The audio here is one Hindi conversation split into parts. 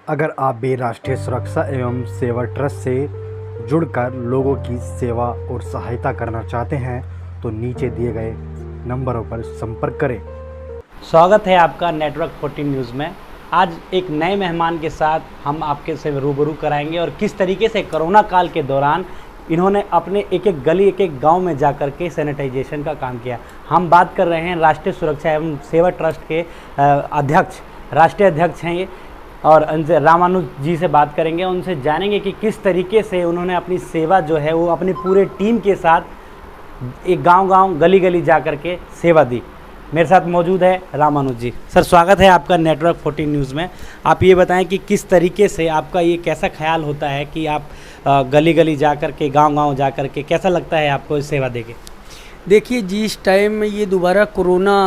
अगर आप भी राष्ट्रीय सुरक्षा एवं सेवा ट्रस्ट से जुड़कर लोगों की सेवा और सहायता करना चाहते हैं तो नीचे दिए गए नंबरों पर संपर्क करें। स्वागत है आपका नेटवर्क 14 न्यूज़ में। आज एक नए मेहमान के साथ हम आपके से रूबरू कराएंगे और किस तरीके से कोरोना काल के दौरान इन्होंने अपने एक एक गली एक एक गांव में जाकर के सैनिटाइजेशन का काम किया। हम बात कर रहे हैं राष्ट्रीय सुरक्षा एवं सेवा ट्रस्ट के अध्यक्ष, राष्ट्रीय अध्यक्ष हैं ये, और उनसे रामानुज जी से बात करेंगे, उनसे जानेंगे कि किस तरीके से उन्होंने अपनी सेवा जो है वो अपनी पूरे टीम के साथ एक गांव-गांव गली-गली जा कर के सेवा दी। मेरे साथ मौजूद है रामानुज जी। सर, स्वागत है आपका नेटवर्क 14 न्यूज़ में। आप ये बताएं कि किस तरीके से आपका ये कैसा ख्याल होता है कि आप गली-गली जा कर के गाँव-गाँव जा कर के, कैसा लगता है आपको इस सेवा देके? देखिए, जिस टाइम ये दोबारा कोरोना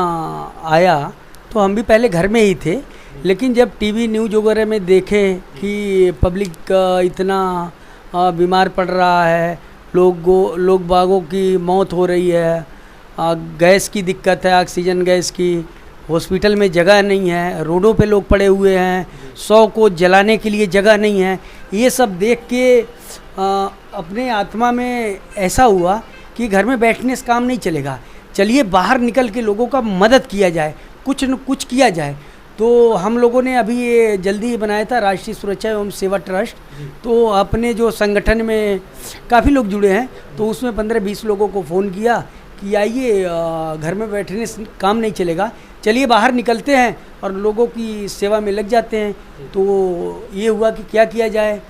आया तो हम भी पहले घर में ही थे, लेकिन जब टीवी न्यूज़ वगैरह में देखें कि पब्लिक इतना बीमार पड़ रहा है, लोग बागों की मौत हो रही है, गैस की दिक्कत है, ऑक्सीजन गैस की, हॉस्पिटल में जगह नहीं है, रोडों पे लोग पड़े हुए हैं, 100 को जलाने के लिए जगह नहीं है, ये सब देख के अपने आत्मा में ऐसा हुआ कि घर में बैठने से काम नहीं चलेगा, चलिए बाहर निकल के लोगों का मदद किया जाए, कुछ न कुछ किया जाए। तो हम लोगों ने अभी ये जल्दी ही बनाया था राष्ट्रीय सुरक्षा एवं सेवा ट्रस्ट। तो अपने जो संगठन में काफ़ी लोग जुड़े हैं, तो उसमें 15-20 लोगों को फ़ोन किया कि आइए, घर में बैठने से काम नहीं चलेगा, चलिए बाहर निकलते हैं और लोगों की सेवा में लग जाते हैं। तो ये हुआ कि क्या किया जाए।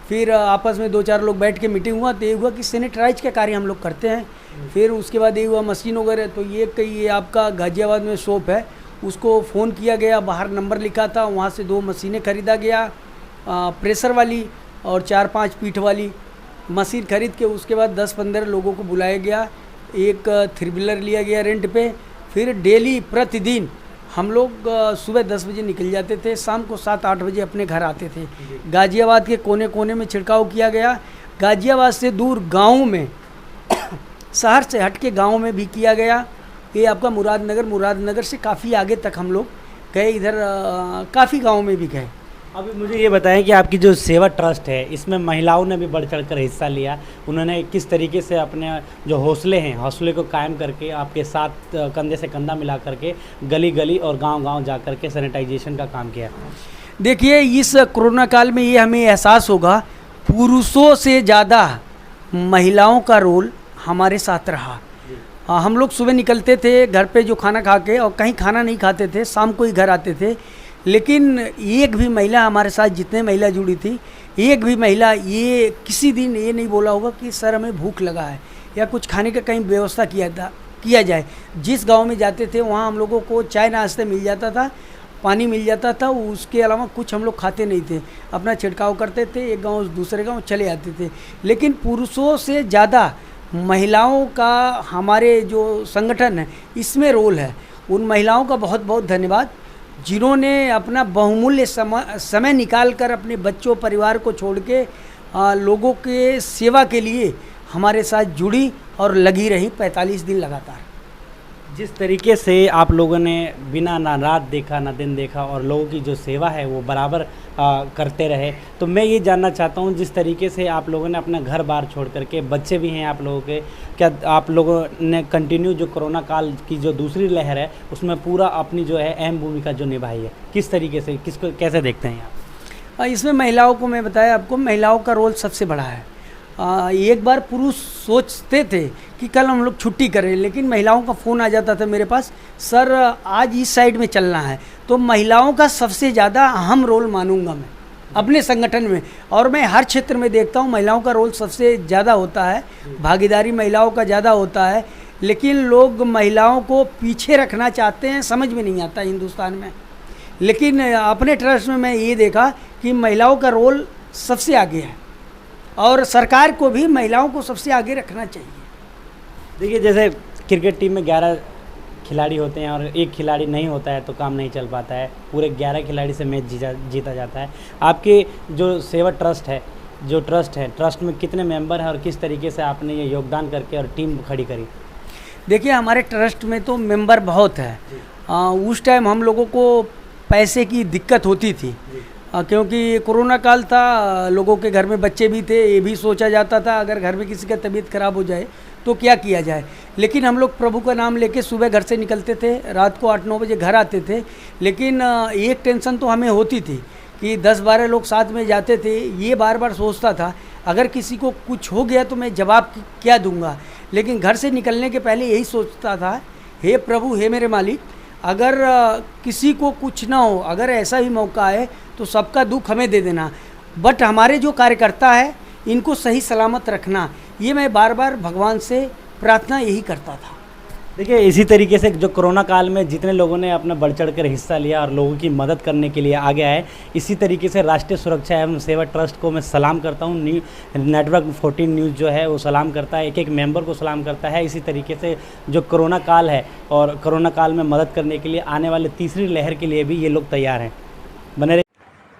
फिर आपस में 2-4 लोग बैठ के मीटिंग हुआ, तो ये हुआ कि सैनिटाइज का कार्य हम लोग करते हैं। फिर उसके बाद ये हुआ मशीन वगैरह, तो ये आपका गाज़ियाबाद में शॉप है, उसको फ़ोन किया गया, बाहर नंबर लिखा था, वहाँ से 2 मशीनें ख़रीदा गया, प्रेशर वाली और 4-5 पीठ वाली मशीन ख़रीद के उसके बाद 10-15 लोगों को बुलाया गया, एक 3 व्हीलर लिया गया रेंट पे। फिर डेली प्रतिदिन हम लोग सुबह 10 बजे निकल जाते थे, शाम को 7-8 बजे अपने घर आते थे। गाज़ियाबाद के कोने कोने में छिड़काव किया गया, गाज़ियाबाद से दूर गाँव में शहर से हट के गाँव में भी किया गया। ये आपका मुरादनगर से काफ़ी आगे तक हम लोग गए, इधर काफ़ी गाँव में भी गए। अभी मुझे ये बताएं कि आपकी जो सेवा ट्रस्ट है, इसमें महिलाओं ने भी बढ़ चढ़ कर हिस्सा लिया। उन्होंने किस तरीके से अपने जो हौसले को कायम करके आपके साथ कंधे से कंधा मिला करके गली गली और गांव-गांव जा कर के सैनिटाइजेशन का काम किया? देखिए, इस कोरोना काल में ये हमें एहसास होगा, पुरुषों से ज़्यादा महिलाओं का रोल हमारे साथ रहा। हम लोग सुबह निकलते थे घर पे जो खाना खा के, और कहीं खाना नहीं खाते थे, शाम को ही घर आते थे, लेकिन एक भी महिला हमारे साथ, जितने महिला जुड़ी थी, एक भी महिला ये किसी दिन ये नहीं बोला होगा कि सर हमें भूख लगा है या कुछ खाने का कहीं व्यवस्था किया जाए। जिस गांव में जाते थे वहाँ हम लोगों को चाय नाश्ता मिल जाता था, पानी मिल जाता था, उसके अलावा कुछ हम लोग खाते नहीं थे, अपना छिड़काव करते थे, एक गाँव दूसरे गाँव चले आते थे। लेकिन पुरुषों से ज़्यादा महिलाओं का हमारे जो संगठन है इसमें रोल है। उन महिलाओं का बहुत बहुत धन्यवाद, जिन्होंने अपना बहुमूल्य समय निकाल कर अपने बच्चों परिवार को छोड़ के लोगों के सेवा के लिए हमारे साथ जुड़ी और लगी रही 45 दिन लगातार। जिस तरीके से आप लोगों ने बिना ना रात देखा ना दिन देखा और लोगों की जो सेवा है वो बराबर करते रहे, तो मैं ये जानना चाहता हूँ, जिस तरीके से आप लोगों ने अपना घर बार छोड़ करके, बच्चे भी हैं आप लोगों के, क्या आप लोगों ने कंटिन्यू जो कोरोना काल की जो दूसरी लहर है उसमें पूरा अपनी जो है अहम भूमिका जो निभाई है, किस तरीके से, किसको कैसे देखते हैं आप? इसमें महिलाओं को मैं बताया आपको, महिलाओं का रोल सबसे बड़ा है। एक बार पुरुष सोचते थे कि कल हम लोग छुट्टी करें, लेकिन महिलाओं का फ़ोन आ जाता था मेरे पास, सर आज इस साइड में चलना है। तो महिलाओं का सबसे ज़्यादा अहम रोल मानूंगा मैं अपने संगठन में, और मैं हर क्षेत्र में देखता हूँ महिलाओं का रोल सबसे ज़्यादा होता है, भागीदारी महिलाओं का ज़्यादा होता है। लेकिन लोग महिलाओं को पीछे रखना चाहते हैं, समझ में नहीं आता हिंदुस्तान में। लेकिन अपने ट्रस्ट में मैं ये देखा कि महिलाओं का रोल सबसे आगे है, और सरकार को भी महिलाओं को सबसे आगे रखना चाहिए। देखिए, जैसे क्रिकेट टीम में 11 खिलाड़ी होते हैं और एक खिलाड़ी नहीं होता है तो काम नहीं चल पाता है, पूरे 11 खिलाड़ी से मैच जीता जाता है। आपके जो सेवा ट्रस्ट है, ट्रस्ट में कितने मेंबर हैं और किस तरीके से आपने ये योगदान करके और टीम खड़ी करी? देखिए, हमारे ट्रस्ट में तो मेंबर बहुत है। उस टाइम हम लोगों को पैसे की दिक्कत होती थी, क्योंकि कोरोना काल था, लोगों के घर में बच्चे भी थे, ये भी सोचा जाता था अगर घर में किसी का तबीयत खराब हो जाए तो क्या किया जाए। लेकिन हम लोग प्रभु का नाम लेके सुबह घर से निकलते थे, रात को 8-9 बजे घर आते थे। लेकिन एक टेंशन तो हमें होती थी कि 10-12 लोग साथ में जाते थे, ये बार बार सोचता था अगर किसी को कुछ हो गया तो मैं जवाब क्या दूंगा। लेकिन घर से निकलने के पहले यही सोचता था, हे प्रभु, हे मेरे मालिक, अगर किसी को कुछ ना हो, अगर ऐसा भी मौका आए तो सबका दुख हमें दे देना, बट हमारे जो कार्यकर्ता है इनको सही सलामत रखना। ये मैं बार बार भगवान से प्रार्थना यही करता था। देखिए, इसी तरीके से जो कोरोना काल में जितने लोगों ने अपना बढ़ चढ़ कर हिस्सा लिया और लोगों की मदद करने के लिए आगे आए, इसी तरीके से राष्ट्रीय सुरक्षा एवं सेवा ट्रस्ट को मैं सलाम करता हूँ। नेटवर्क 14 न्यूज़ जो है वो सलाम करता है, एक एक मेंबर को सलाम करता है। इसी तरीके से जो कोरोना काल है और कोरोना काल में मदद करने के लिए आने वाले तीसरी लहर के लिए भी ये लोग तैयार हैं। बने रहिए।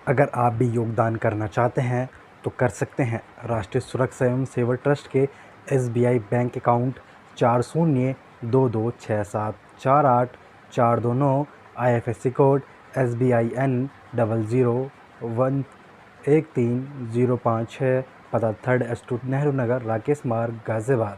अगर आप भी योगदान करना चाहते हैं तो कर सकते हैं। राष्ट्रीय सुरक्षा एवं सेवा ट्रस्ट के SBI bank account 4026748429, IFSC code SBIN 00011305 है, पता 3rd स्ट्रीट, नेहरू नगर, राकेश मार्ग, गाज़ियाबाद।